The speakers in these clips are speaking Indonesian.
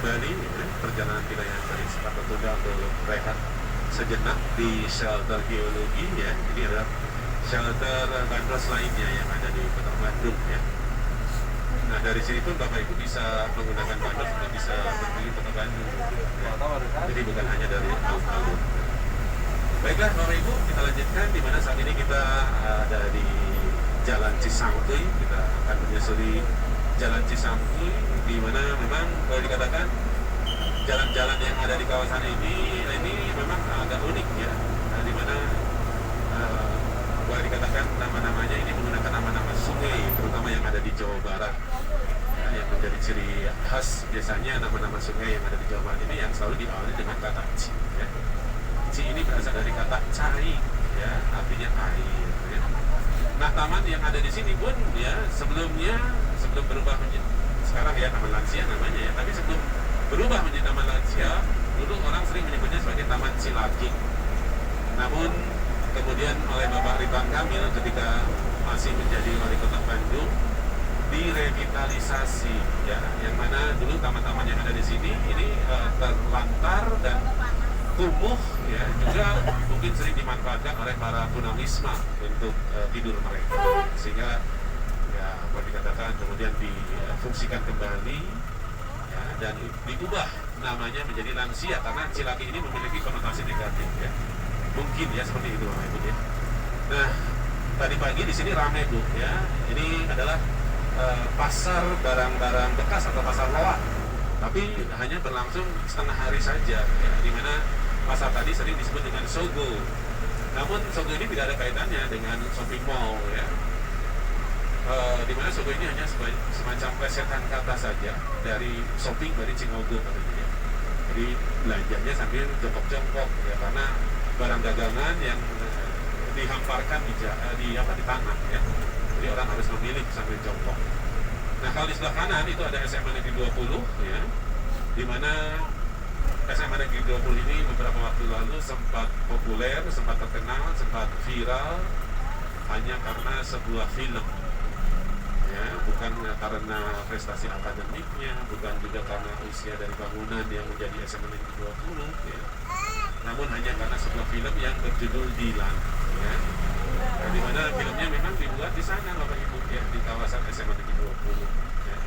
kembali ya, perjalanan kita yang tadi sempat tertunda untuk rehat sejenak di shelter geologi ya. Ini adalah shelter bandros lainnya yang ada di Kota Bandung ya. Nah dari sini pun Bapak Ibu bisa menggunakan bandros untuk bisa pergi ke Kota Bandung ya. Jadi bukan hanya dari alun-alun. Baiklah Bapak Ibu, kita lanjutkan di mana saat ini kita ada di Jalan Cisangkuy. Kita akan menyusuri Jalan Cisangkuy, di mana memang boleh dikatakan jalan-jalan yang ada di kawasan ini memang agak unik ya. Nah, di mana boleh dikatakan nama-namanya ini menggunakan nama-nama sungai, terutama yang ada di Jawa Barat ya, yang menjadi ciri khas biasanya nama-nama sungai yang ada di Jawa Barat ini yang selalu diawali dengan kata Ci ya. Ci ini berasal dari kata cai ya, artinya air ya. Nah taman yang ada di sini pun ya sebelum berubah menjadi sekarang ya Taman Lansia namanya ya, tapi sebelum berubah menjadi Taman Lansia dulu orang sering menyebutnya sebagai Taman Cilaki. Namun kemudian oleh Bapak Ridwan Kamil ketika masih menjadi wali kota Bandung direvitalisasi ya, yang mana dulu taman-taman yang ada di sini ini terlantar dan kumuh ya, juga mungkin sering dimanfaatkan oleh para tunawisma untuk tidur mereka, sehingga ya boleh dikatakan kemudian difungsikan kembali ya, dan diubah namanya menjadi Lansia karena Cilaki ini memiliki konotasi negatif ya, mungkin ya seperti itu Bapak Ibu ya. Nah tadi pagi di sini ramai Bu ya, ini adalah pasar barang-barang bekas atau pasar loak, tapi hanya berlangsung setengah hari saja ya, di mana pasar tadi sering disebut dengan Sogo. Namun Sogo ini tidak ada kaitannya dengan shopping mall ya. Di mana Sogo ini hanya semacam plesetan kata saja dari shopping dari Cingogo katanya ya. Jadi belanjanya sambil jongkok-jongkok ya, karena barang dagangan yang dihamparkan di tanah ya. Jadi orang harus memilih sambil jongkok. Nah kalau di sebelah kanan itu ada SMA Negeri 20 ya, di mana SMA Negeri 20 ini beberapa waktu lalu sempat populer, sempat terkenal, sempat viral hanya karena sebuah film ya, bukan karena prestasi akademiknya, bukan juga karena usia dari bangunan yang menjadi SMA Negeri 20 ya, namun hanya karena sebuah film yang berjudul Dilan ya. Nah, di mana filmnya memang dibuat di sana Bapak Ibu ya, di kawasan SMA Negeri 20 ya.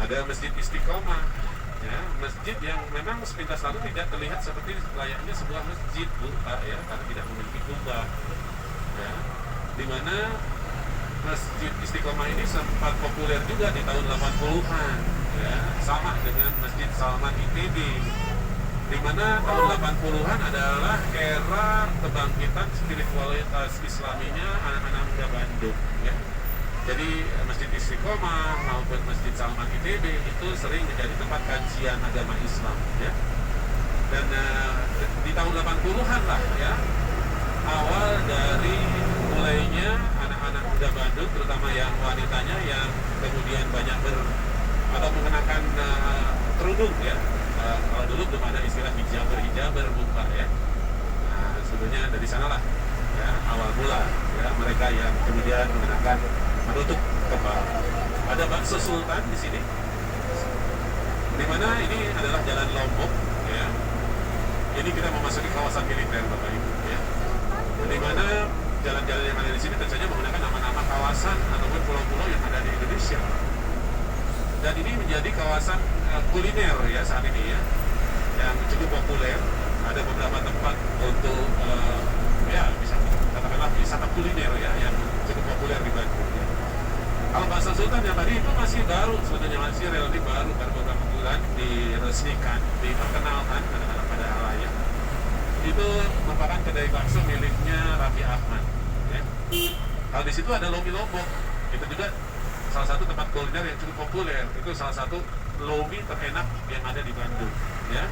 Ada Masjid Istiqomah ya, masjid yang memang sepintas lalu tidak terlihat seperti layaknya sebuah masjid Bu Pak ya, karena tidak memiliki kubah ya, di mana Masjid Istiqomah ini sempat populer juga di tahun 80-an ya, sama dengan Masjid Salman ITB, di mana tahun 80-an adalah era kebangkitan spiritualitas Islaminya anak-anak muda Bandung ya. Jadi Masjid Istiqomah maupun Masjid Salman ITB itu sering menjadi tempat kajian agama Islam ya. Dan di tahun 80-an lah ya, awal dari mulainya anak-anak muda Bandung, terutama yang wanitanya yang kemudian banyak mengenakan kerudung ya. Kalau dulu belum ada istilah hijaber buka ya. Nah, sebenarnya dari sanalah ya awal mula ya mereka yang kemudian mengenakan menutup kepala. Ada bakso Sultan di sini, di mana ini adalah Jalan Lombok ya. Ini kita memasuki kawasan militer Bapak Ibu ya. Di mana jalan-jalan yang ada di sini tentunya menggunakan nama-nama kawasan ataupun pulau-pulau yang ada di Indonesia. Dan ini menjadi kawasan kuliner ya saat ini ya, yang cukup populer. Ada beberapa tempat untuk ya bisa katakanlah wisata kuliner ya yang cukup populer di Bandung ya. Kalau bakso Sultan yang tadi itu masih baru, sebetulnya masih relatif baru beberapa bulan diresmikan, diperkenalkan pada halayak. Itu merupakan kedai bakso miliknya Raffi Ahmad ya. Kalau di situ ada Lomi Lombok, itu juga salah satu tempat kuliner yang cukup populer. Itu salah satu lomi terenak yang ada di Bandung ya.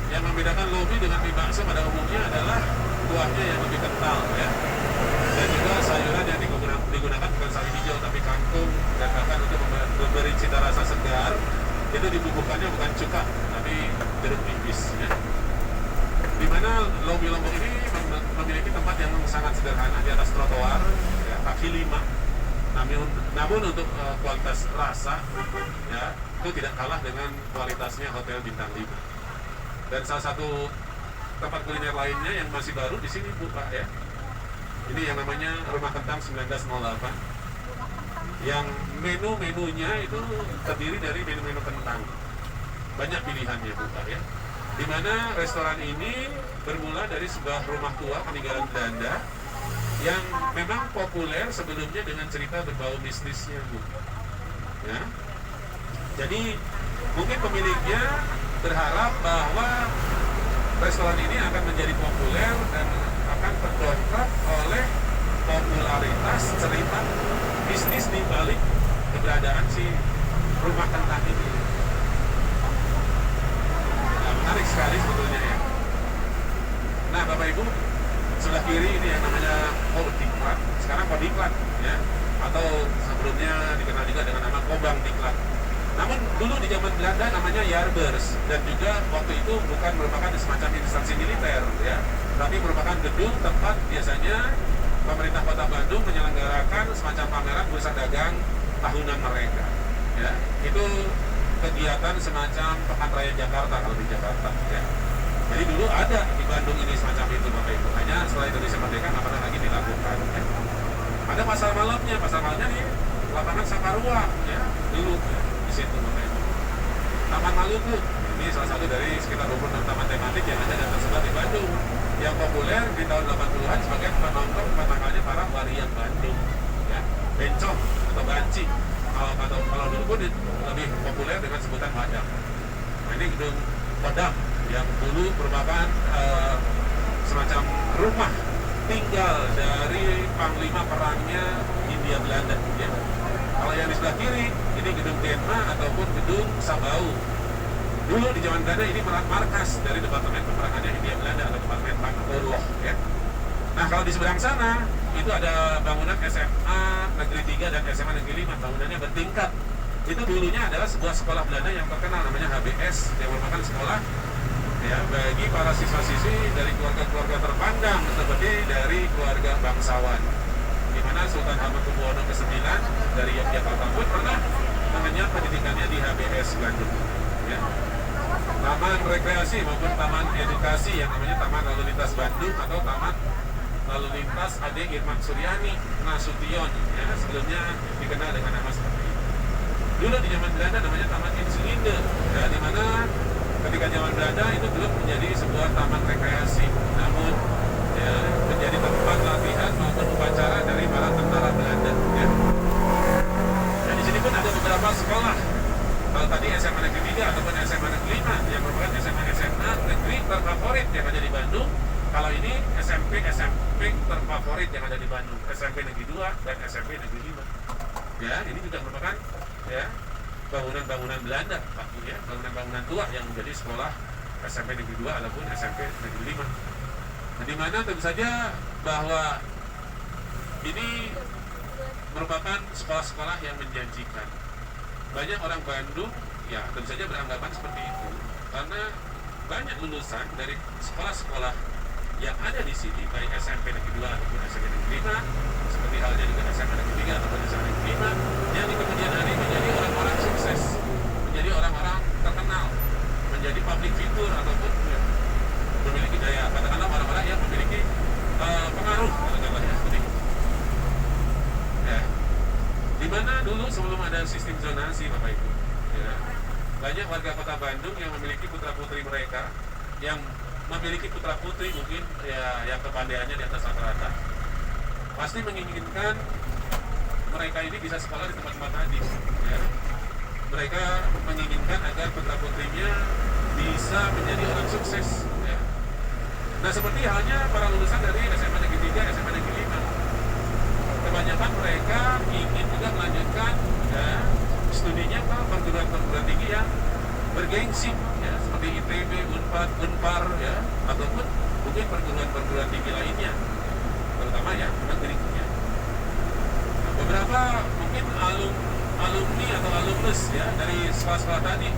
Yang membedakan lomi dengan mie bakso pada umumnya adalah kuahnya yang lebih kental ya, dan juga sayuran yang digunakan bukan sawi hijau tapi kangkung, dan bahkan untuk memberi cita rasa segar itu dibubuhkannya bukan cuka tapi jeruk nipis ya. Dimana Lomi Lombok ini memiliki tempat yang sangat sederhana di atas trotoar ya, kaki lima. Namun untuk kualitas rasa ya itu tidak kalah dengan kualitasnya hotel bintang 5. Dan salah satu tempat kuliner lainnya yang masih baru di sini Bu Pak ya, ini yang namanya Rumah Kentang 1908, yang menu-menunya itu terdiri dari menu-menu kentang, banyak pilihannya Bu Pak ya. Dimana restoran ini bermula dari sebuah rumah tua peninggalan Belanda yang memang populer sebelumnya dengan cerita berbau mistisnya Bu ya. Jadi mungkin pemiliknya berharap bahwa restoran ini akan menjadi populer dan akan terdongkrak oleh popularitas cerita bisnis di balik keberadaan si rumah kentang ini. Nah, menarik sekali sebetulnya ya. Nah Bapak Ibu, sebelah kiri ini yang namanya Diklat, sekarang Diklat ya, atau sebelumnya dikenal juga dengan nama Kobang Diklat. Namun dulu di zaman Belanda namanya Jarbeurs, dan juga waktu itu bukan merupakan semacam instansi militer ya, tapi merupakan gedung tempat biasanya pemerintah Kota Bandung menyelenggarakan semacam pameran bursa dagang tahunan mereka ya. Itu kegiatan semacam Pekan Raya Jakarta kalau di Jakarta ya. Jadi dulu ada di Bandung ini semacam itu Bapak Ibu, hanya setelah Indonesia Merdeka nggak pernah lagi dilakukan ya. Ada pasar malamnya di lapangan Sakarua ya, dulu ya, di situ Bapak Ibu. Taman Maluku, ini salah satu dari sekitar 26 taman tematik yang ada dan tersebar di Bandung, yang populer di tahun 80-an sebagai penonton pertamanya para varian Bandung ya. Bencong atau banci, kalau dulu pun lebih populer dengan sebutan Padang. Nah ini gedung Padang yang dulu merupakan semacam rumah tinggal dari panglima perangnya Hindia Belanda ya. Kalau yang di sebelah kiri ini gedung Denma ataupun gedung Sabau. Dulu di zaman Belanda ini markas dari Departemen Peperangannya Hindia Belanda atau Departemen Pangerloh ya. Nah kalau di seberang sana itu ada bangunan SMA Negeri 3 dan SMA Negeri 5, bangunannya bertingkat. Itu dulunya adalah sebuah sekolah Belanda yang terkenal namanya HBS, yang merupakan sekolah ya bagi para siswa-siswi dari keluarga-keluarga terpandang seperti dari keluarga bangsawan, di mana Sultan Hamengkubuwono ke-9 dari Yogyakarta pun pernah mengenyam pendidikannya di HBS Bandung ya. Taman rekreasi maupun taman edukasi yang namanya Taman Lalu Lintas Bandung atau Taman Lalu Lintas Ade Irman Suryani Nasution ya, sebelumnya dikenal dengan nama seperti itu. Dulu di zaman Belanda namanya Taman Insulinde ya, di mana ketika zaman Belanda itu belum menjadi sebuah taman rekreasi, namun ya, menjadi tempat latihan maupun upacara dari para tentara Belanda ya. Dan di sini pun ada beberapa sekolah. Kalau tadi SMA Negeri 3 ataupun SMA Negeri 5 yang merupakan SMA negeri terfavorit yang ada di Bandung. Kalau ini SMP terfavorit yang ada di Bandung, SMP Negeri 2 dan SMP Negeri 5. Ya, ini juga merupakan ya bangunan-bangunan Belanda, Pak, ya, bangunan-bangunan tua yang menjadi sekolah SMP Negeri 2 ataupun SMP Negeri 5. Nah, di mana tentu saja bahwa ini merupakan sekolah-sekolah yang menjanjikan. Banyak orang Bandung ya tentu saja beranggapan seperti itu karena banyak lulusan dari sekolah-sekolah yang ada di sini, baik SMP Negeri 2 ataupun SMP Negeri 5, seperti halnya juga SMA Negeri 3 ataupun SMA Negeri 5, yang di kemudian hari menjadi orang-orang sukses, menjadi orang-orang terkenal, menjadi public figure ataupun ya, memiliki daya, katakanlah orang-orang yang memiliki pengaruh, katakanlah ya, seperti itu. Ya. Dimana dulu sebelum ada sistem zonasi Bapak Ibu ya, banyak warga kota Bandung yang memiliki putra-putri mereka, yang memiliki putra-putri mungkin ya yang kepandaiannya di atas rata-rata, pasti menginginkan mereka ini bisa sekolah di tempat-tempat tadi ya. Mereka menginginkan agar putra-putrinya bisa menjadi orang sukses ya. Nah seperti halnya para lulusan dari SMA Negeri 3, SMA Negeri 5, kebanyakan mereka ingin juga melanjutkan ya, studinya ke perguruan-perguruan tinggi yang bergengsi ya, seperti ITB, Unpad, Unpar ya, ataupun mungkin perguruan-perguruan tinggi lainnya, terutama ya negeri ya. Nah, beberapa mungkin alumni atau alumnus ya dari sekolah-sekolah tadi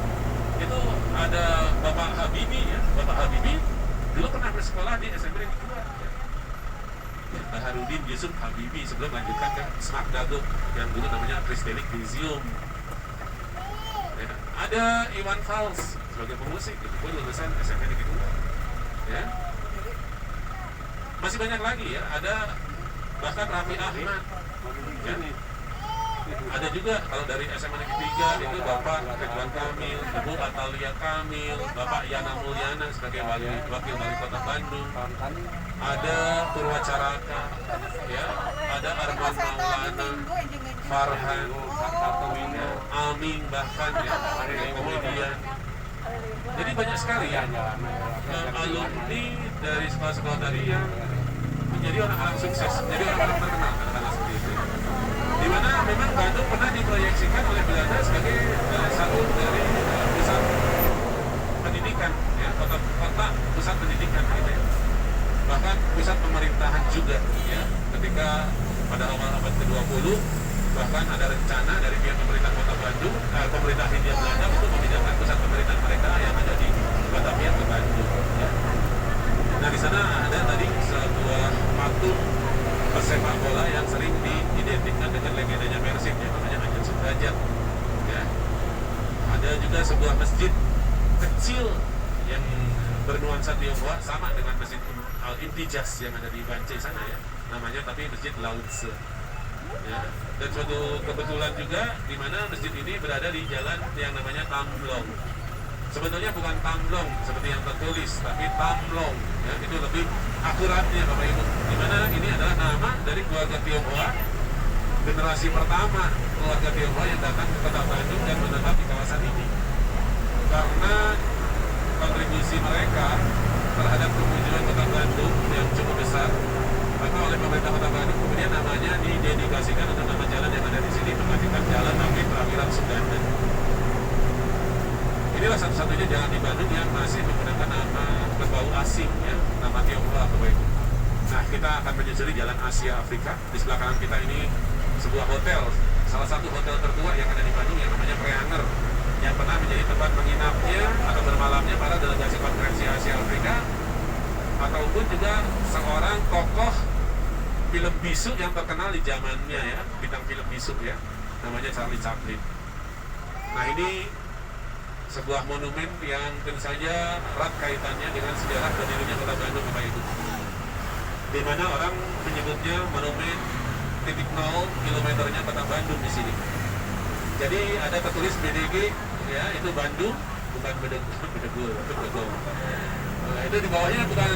itu ada Bapak Habibie ya, Bapak Habibie dulu pernah bersekolah di SMP Negeri 2 ya. Baharudin Yusuf Habibie sebelum melanjutkan ke Smart Dago yang dulu namanya Kristelik Lyceum. Ya. Ada Iwan Fals sebagai pemusik, itu pun lulusan SMA Negeri 2. Ya. Masih banyak lagi ya, ada bahkan Raffi Ahmad. Ya. Ada juga kalau dari SMA Negeri 3 itu Bapak Ridwan Kamil, Ibu Atalia Kamil, Bapak Yana Mulyana sebagai wakil wali kota Bandung. Ada Purwacaraka, ya, ada Arman Maulana, Farhan, Aming bahkan ya, komedian. Jadi banyak sekali ya alumni dari sekolah-sekolah tadi yang menjadi orang-orang sukses, menjadi orang-orang terkenal, katakanlah seperti itu. Di mana memang Bandung pernah diproyeksikan oleh Belanda sebagai satu dari pusat pendidikan, ya, kota pusat pendidikan gitu ya. Bahkan pusat pemerintahan juga, ya. Ketika pada awal abad ke-20 bahkan ada rencana dari pihak pemerintah kota Bandung, pemerintah Hindia Belanda untuk memindahkan pusat pemerintahan mereka yang ada di Batavia ke Bandung. Ya. Nah di sana ada tadi sebuah patung pesepak bola yang sering diidentikan dengan legendanya Persib, yang namanya Anjen Sudrajat. Ya. Ada juga sebuah masjid kecil yang bernuansa Tionghoa sama dengan masjid Al-Intijaz yang ada di Bancai sana ya, namanya tapi Masjid Lao Tse. Ya. Dan suatu kebetulan juga di mana masjid ini berada di jalan yang namanya Tamblong. Sebetulnya bukan Tamblong seperti yang tertulis, tapi Tamlong. Ya, itu lebih akuratnya Bapak Ibu. Di mana ini adalah nama dari keluarga Tionghoa, generasi pertama keluarga Tionghoa yang datang ke kota Bandung dan menetap di kawasan ini. Karena kontribusi mereka terhadap kemajuan kota Bandung yang cukup besar, maka oleh pemerintah kota Bandung kemudian namanya didedikasikan untuk nama jalan yang ada di sini menggantikan Jalan Nabi Prawiran Suganda. Inilah satu-satunya jalan di Bandung yang masih menggunakan nama berbau asing, ya, nama Tionghoa, Bapak Ibu. Nah, kita akan menyusuri Jalan Asia Afrika. Di sebelah kanan kita ini sebuah hotel, salah satu hotel tertua yang ada di Bandung yang namanya Preanger, yang pernah menjadi tempat menginapnya atau bermalamnya para delegasi konferensi Asia Afrika, ataupun juga seorang tokoh film bisu yang terkenal di zamannya ya, bintang film bisu ya, namanya Charlie Chaplin. Nah ini sebuah monumen yang tentu saja erat kaitannya dengan sejarah berdirinya kota Bandung, Bapak Ibu. Di mana orang menyebutnya monumen titik 0 kilometernya kota Bandung di sini. Jadi ada tertulis BDG ya, itu Bandung, bukan Bedegul, itu Bedegul. Nah, itu di bawahnya bukan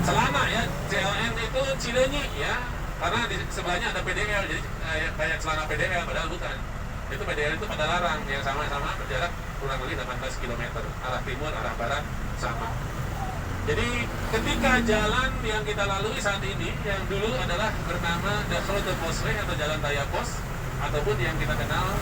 celana ya, CLN itu Cileunyi ya, karena di sebelahnya ada PDL, jadi kayak celana PDL, padahal bukan. Itu PDL itu pada larang yang sama-sama berjarak kurang lebih 18 km, arah timur, arah barat sama. Jadi ketika jalan yang kita lalui saat ini, yang dulu adalah bernama Route de Bosreh atau Jalan Raya Pos, ataupun yang kita kenal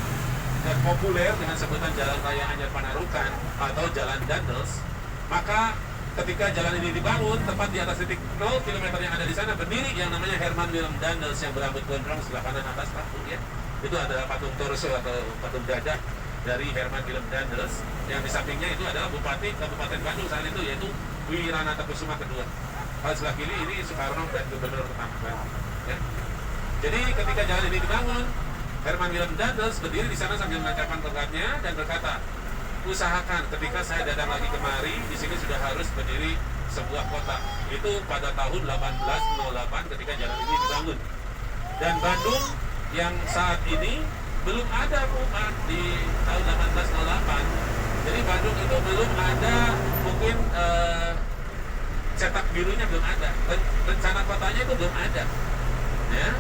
dan populer dengan sebutan Jalan Raya Anyar Panarukan atau Jalan Dandels, maka ketika jalan ini dibangun, tepat di atas titik 0 km yang ada di sana berdiri yang namanya Herman Willem Dandels yang berambut gondrong sebelah kanan atas patung ya. Itu adalah patung torso atau patung dada dari Herman Willem Dandels. Yang di sampingnya itu adalah Bupati Kabupaten Bandung saat itu, yaitu Wiranata Kusuma kedua. Kalau sebelah kiri ini Soekarno dan Gubernur pertama Bandung. Ya. Jadi ketika jalan ini dibangun, Herman Willem Dandels berdiri di sana sambil menancapkan tongkatnya dan berkata, usahakan ketika saya datang lagi kemari, di sini sudah harus berdiri sebuah kota. Itu pada tahun 1808 ketika jalan ini dibangun. Dan Bandung yang saat ini belum ada Pak di tahun 1808. Jadi Bandung itu belum ada, mungkin cetak birunya belum ada, rencana kotanya itu belum ada. Ya.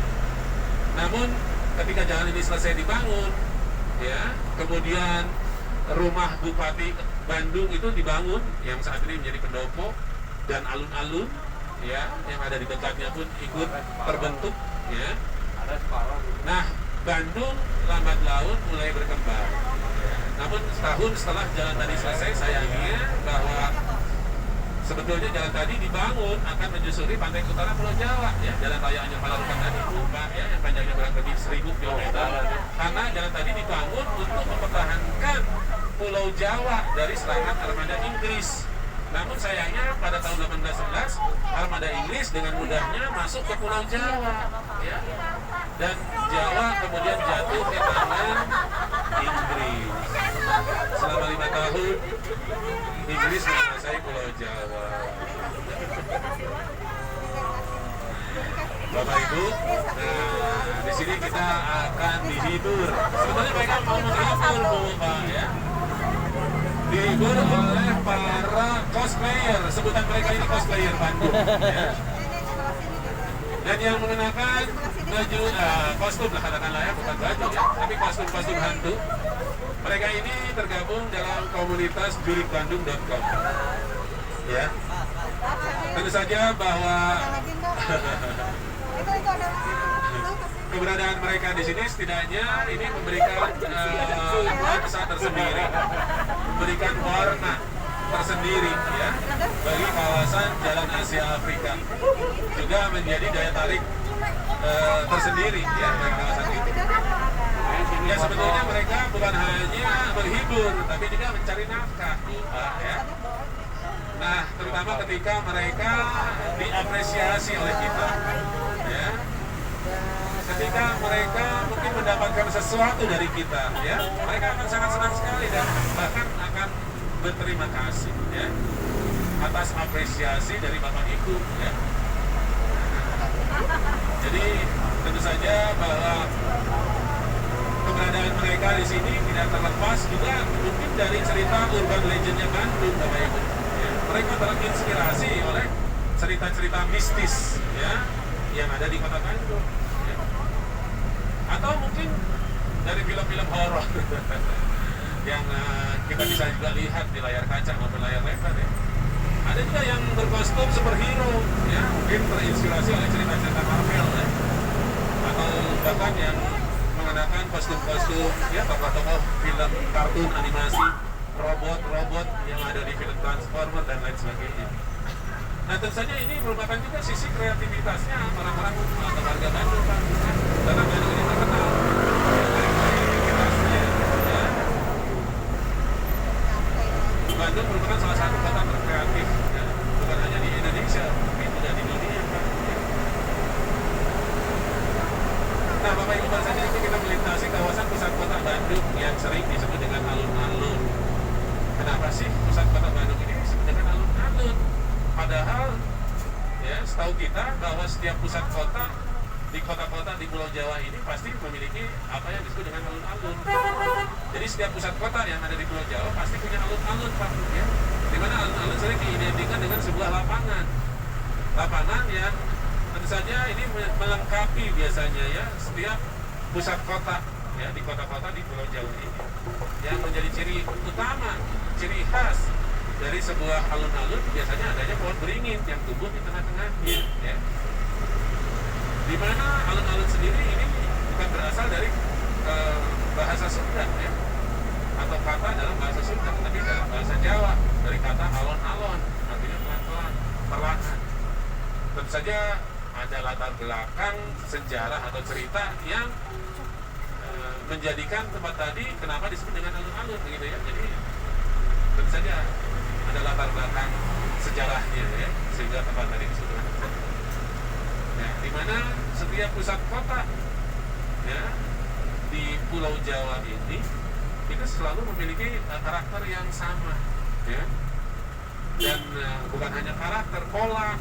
Namun ketika jalan ini selesai dibangun, ya, kemudian rumah Bupati Bandung itu dibangun, yang saat ini menjadi pendopo, dan alun-alun, ya, yang ada di dekatnya pun ikut terbentuk, ya. Nah, Bandung lambat laun mulai berkembang. Ya. Namun setahun setelah jalan tadi selesai, sayangnya bahwa sebetulnya jalan tadi dibangun akan menyusuri pantai utara Pulau Jawa, ya, Jalan Raya Anyar Panarukan tadi lupa ya, yang panjangnya kurang lebih 1000 km. Karena jalan tadi dibangun untuk mempertahankan Pulau Jawa dari serangan armada Inggris. Namun sayangnya pada tahun 1811 armada Inggris dengan mudahnya masuk ke Pulau Jawa, ya. Dan Jawa kemudian jatuh ke tangan Inggris. Inggris menguasai Pulau Jawa. Bapak Ibu, nah di sini kita akan dihibur. Sebetulnya mereka mau menghibur Bu, Pak ya. Dihibur oleh para cosplayer. Sebutan mereka ini cosplayer Bandung. Ya. Dan yang mengenakan baju kostum lah katakanlah ya, bukan baju ya, tapi kostum hantu. Mereka ini tergabung dalam komunitas jurikbandung.com. Ya. Tentu saja bahwa keberadaan mereka di sini setidaknya ini memberikan nuansa tersendiri, memberikan warna tersendiri ya bagi kawasan Jalan Asia Afrika, juga menjadi daya tarik tersendiri ya bagi kawasan itu. Ya sebetulnya mereka bukan hanya menghibur, tapi juga mencari nafkah ya. Nah terutama ketika mereka diapresiasi oleh kita ya. Ketika mereka mungkin mendapatkan sesuatu dari kita ya, mereka akan sangat senang sekali dan bahkan akan berterima kasih ya atas apresiasi dari Bapak Ibu ya. Jadi tentu saja bahwa keberadaan mereka di sini tidak terlepas juga mungkin dari cerita urban legendnya Bandung Bapak Ibu ya. Mereka terinspirasi oleh cerita-cerita mistis ya yang ada di kota Bandung ya. Atau mungkin dari film-film horor yang kita bisa juga lihat di layar kaca maupun layar lebar ya. Ada juga yang berkostum superhero ya, mungkin terinspirasi oleh cerita-cerita Marvel ya. Atau bahkan yang mengenakan kostum-kostum ya tokoh-tokoh film kartun animasi, robot-robot yang ada di film Transformer dan lain sebagainya. Nah tentu saja ini merupakan juga sisi kreativitasnya orang-orang atau warga Bandung Pak. Karena Bandung ini terkenal kreativitasnya ya. Bandung merupakan salah satu kota terkreatif ya. Bukan hanya di Indonesia, tapi juga di dunia Pak. Nah Bapak Ibu baru saja itu kita melintasi kawasan pusat kota Bandung yang sering disebut dengan alun-alun. Kenapa sih pusat kota Bandung ini disebut dengan alun-alun? Padahal ya setahu kita bahwa setiap pusat kota di kota-kota di Pulau Jawa ini pasti memiliki apa yang disebut dengan alun-alun. Jadi setiap pusat kota yang ada di Pulau Jawa pasti punya alun-alun Pak ya. Dimana alun-alun sering diidentikan dengan sebuah lapangan. Lapangan yang tentu saja ini melengkapi biasanya ya setiap pusat kota ya di kota-kota di Pulau Jawa ini. Yang menjadi ciri utama, ciri khas dari sebuah alun-alun biasanya adanya pohon beringin yang tumbuh di tengah-tengahnya ya. Di mana alun-alun sendiri ini bukan berasal dari bahasa Sunda ya, atau kata dalam bahasa Sunda, tapi dalam bahasa Jawa dari kata alon-alon, artinya pelan-pelan, perlahan. Tentu saja ada latar belakang sejarah atau cerita yang menjadikan tempat tadi kenapa disebut dengan alun-alun begitu ya. Jadi tentu saja ada latar belakang sejarahnya ya, sehingga tempat tadi disebut dengan alun-alun. Nah, di mana setiap pusat kota ya di Pulau Jawa ini itu selalu memiliki karakter yang sama ya. Dan bukan hanya karakter, pola,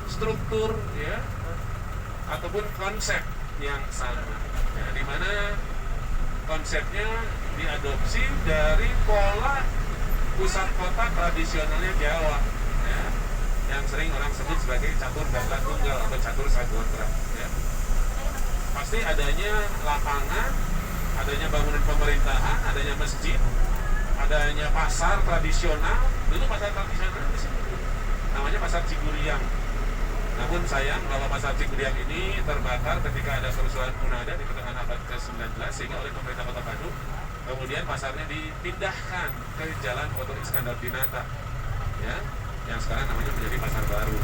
struktur ya ataupun konsep yang sama ya, di mana konsepnya diadopsi dari pola pusat kota tradisionalnya Jawa ya, yang sering orang sebut sebagai catur ganda tunggal atau catur sagotra ya. Pasti adanya lapangan, adanya bangunan pemerintahan, adanya masjid, adanya pasar tradisional. Dulu pasar tradisional di sini namanya Pasar Ciguriang. Namun sayang bahwa Pasar Ciguriang ini terbakar ketika ada kerusuhan Munada di pertengahan abad ke-19 sehingga oleh pemerintah Kota Bandung kemudian pasarnya dipindahkan ke Jalan Oto Iskandar Dinata ya, yang sekarang namanya menjadi Pasar Baru.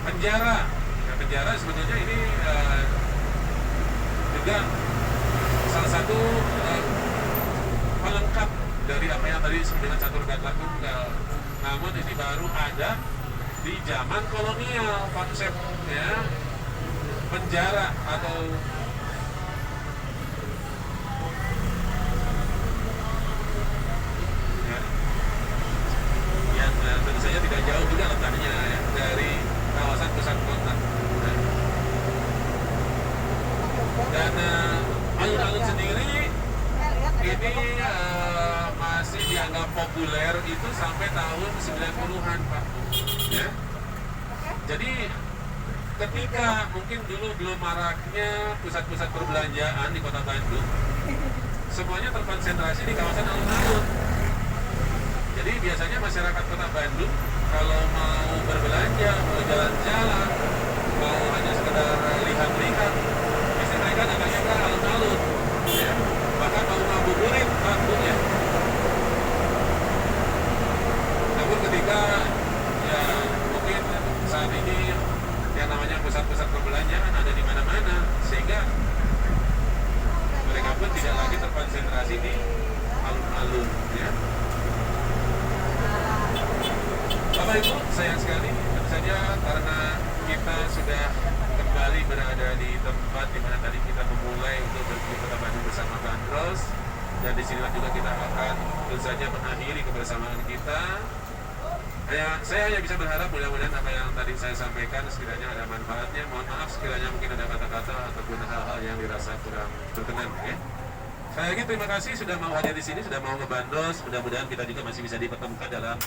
Penjara, ya, penjara sebetulnya ini juga salah satu pelengkap dari apa yang tadi disebut dengan catur ganda tunggal. Namun ini baru ada di zaman kolonial konsepnya penjara atau ya, populer itu sampai tahun 90-an Pak Bu. Ya. Jadi ketika mungkin dulu belum maraknya pusat-pusat perbelanjaan di kota Bandung, semuanya terkonsentrasi di kawasan alun-alun. Jadi biasanya masyarakat kota Bandung kalau mau berbelanja, mau jalan-jalan, mau hanya sekedar lihat-lihat, pasti mereka datangnya ke alun-alun. Ya. Bahkan mau ngabuburit, Pak Bu, ya. Namun ketika ya mungkin saat ini yang namanya pusat-pusat perbelanjaan ada di mana-mana, sehingga mereka pun tidak lagi terkonsentrasi di alun-alun, ya. Bapak Ibu, sayang sekali tentu saja karena kita sudah kembali berada di tempat di mana tadi kita memulai untuk berkunjung Kota Bandung bersama Bandros, dan disinilah juga kita akan tentu saja mengakhiri kebersamaan kita. Ya, saya hanya bisa berharap mudah-mudahan apa yang tadi saya sampaikan sekiranya ada manfaatnya. Mohon maaf sekiranya mungkin ada kata-kata ataupun hal-hal yang dirasa kurang berkenan, ya. Saya lagi terima kasih sudah mau hadir di sini, sudah mau ngebandros. Mudah-mudahan kita juga masih bisa dipertemukan dalam